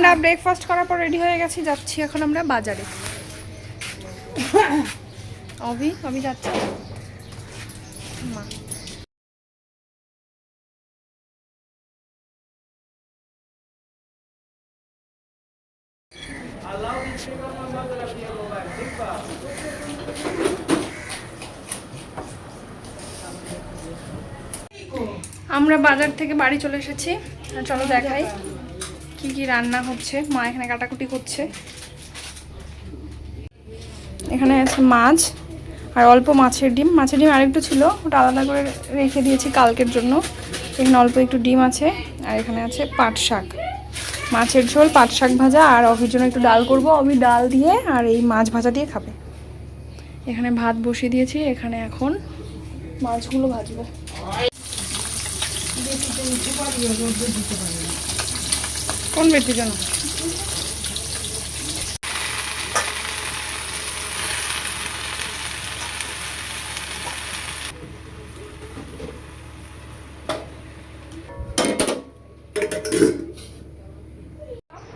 আমরা ব্রেকফাস্ট করার পর রেডি হয়ে গেছি, যাচ্ছি এখন আমরা বাজারে। অভি যাচ্ছে মা। আমরা বাজার থেকে বাড়ি চলে এসেছি। চলো দেখাই কি কি রান্না হচ্ছে। মা এখানে কাটাকুটি করছে। এখানে আছে মাছ আর অল্প মাছের ডিম আরেকটু ছিল, ওটা আলাদা করে রেখে দিয়েছি কালকের জন্য। এখানে অল্প একটু ডিম আছে, আর এখানে আছে পাট শাক, মাছের ঝোল, পাট শাক ভাজা, আর অভির জন্য একটু ডাল করব। অভি ডাল দিয়ে আর এই মাছ ভাজা দিয়ে খাবে। এখানে ভাত বসিয়ে দিয়েছি, এখানে এখন মাছগুলো ভাজবো। কোন বেটির জন্য?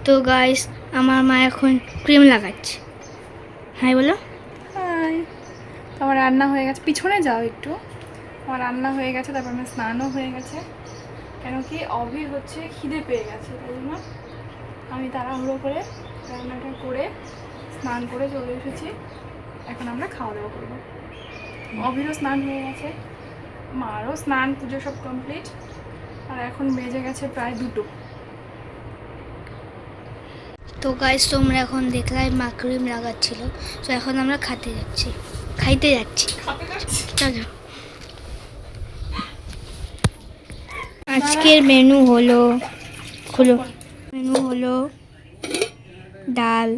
তো গাইস, আমার মা এখন ক্রিম লাগাচ্ছে। হাই বলো। হাই। আমার রান্না হয়ে গেছে, পিছনে যাও একটু। আমার রান্না হয়ে গেছে, তারপর আমার স্নানও হয়ে গেছে। কেন কি অভির হচ্ছে খিদে পেয়ে গেছে, তাই জন্য আমি তাড়াহুড়ো করে রান্নাটা করে স্নান করে চলে এসেছি। এখন আমরা খাওয়া দাওয়া করবো। অভিরও স্নান হয়ে গেছে, মারও স্নান, পুজো সব কমপ্লিট। আর এখন বেজে গেছে প্রায় 2টো। তো গাইস, তোমরা এখন দেখলাই মা ক্রিম লাগাচ্ছিল। তো এখন আমরা খাইতে যাচ্ছি। চলো। আজকের মেনু হলো ডাল,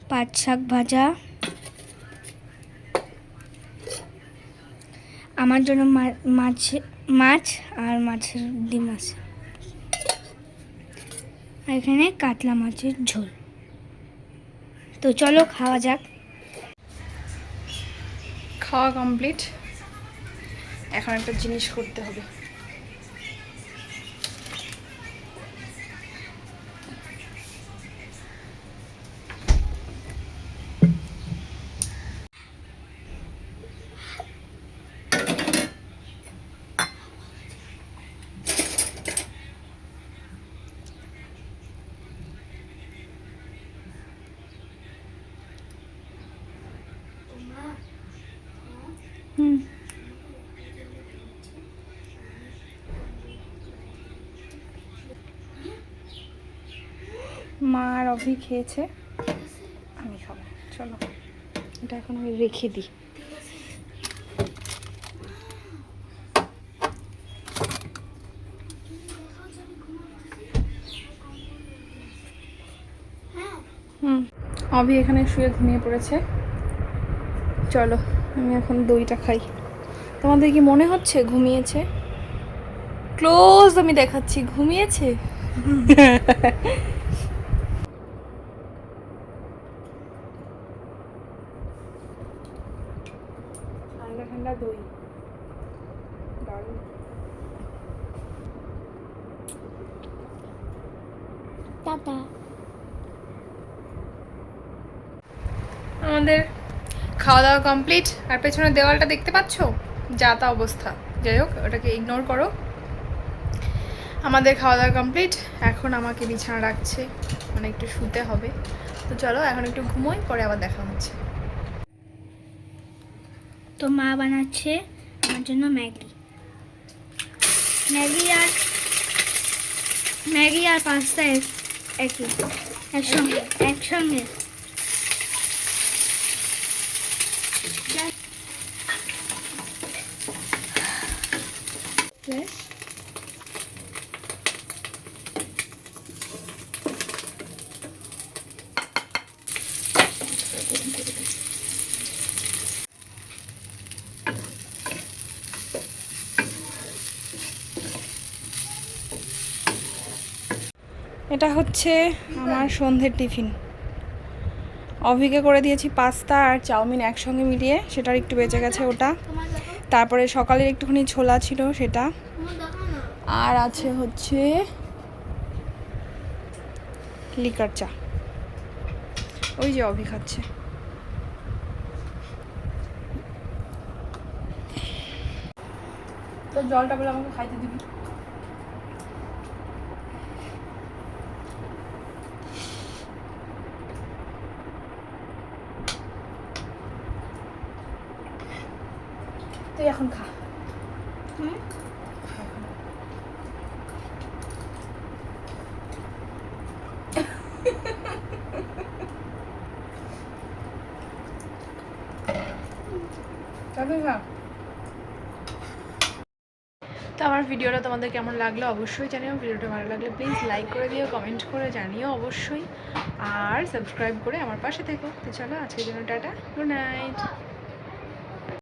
পাট শাক ভাজা, আমার জন্য মাছ আর মাছের ডিম আছে, আর এখানে কাতলা মাছের ঝোল। তো চলো খাওয়া যাক। খাওয়া কমপ্লিট, এখন একটা জিনিস করতে হবে। মা আর অভি খেয়েছে, আমি খাবো। চলো এটা এখন আমি রেখে দিই। অভি এখানে শুয়ে ঘুমিয়ে পড়েছে। চলো আমি এখন দইটা খাই। তোমাদের কি মনে হচ্ছে ঘুমিয়েছে? ক্লোজ আমি দেখাচ্ছি, ঘুমিয়েছে। ঠান্ডা ঠান্ডা দই, দারুণ। টাটা। আমাদের খাওয়া দাওয়া কমপ্লিট। আর পেছনের দেওয়ালটা দেখতে পাচ্ছ, যা তা অবস্থা। যাই হোক, ওটাকে ইগনোর করো। আমাদের খাওয়া দাওয়া কমপ্লিট, এখন আমাকে বিছানা রাখছে, মানে একটু শুতে হবে। তো চলো এখন একটু ঘুমোই, পরে আবার দেখা হচ্ছে। তো মা বানাচ্ছে আমার জন্য ম্যাগি আর পাস্তা একসঙ্গে। এটা হচ্ছে আমার সন্ধ্যের টিফিন। অভিকে করে দিয়েছি পাস্তা আর চাউমিন একসঙ্গে মিলিয়ে, সেটার একটু বেঁচে গেছে ওটা। তারপরে সকালের একটুখানি ছোলা ছিল সেটা। আর আছে হচ্ছে লিকার চা, ওই যে অভি খাচ্ছে। তো জলটা বলে আমাকে খাইতে দিবি। তুই এখন খা। হুম, খা। তো আমার ভিডিওটা তোমাদের কেমন লাগলো অবশ্যই জানিও। ভিডিওটা ভালো লাগলে প্লিজ লাইক করে দিও, কমেন্ট করে জানিও অবশ্যই, আর সাবস্ক্রাইব করে আমার পাশে থেকো। তো চলো আজকের জন্য টাটা, গুড নাইট।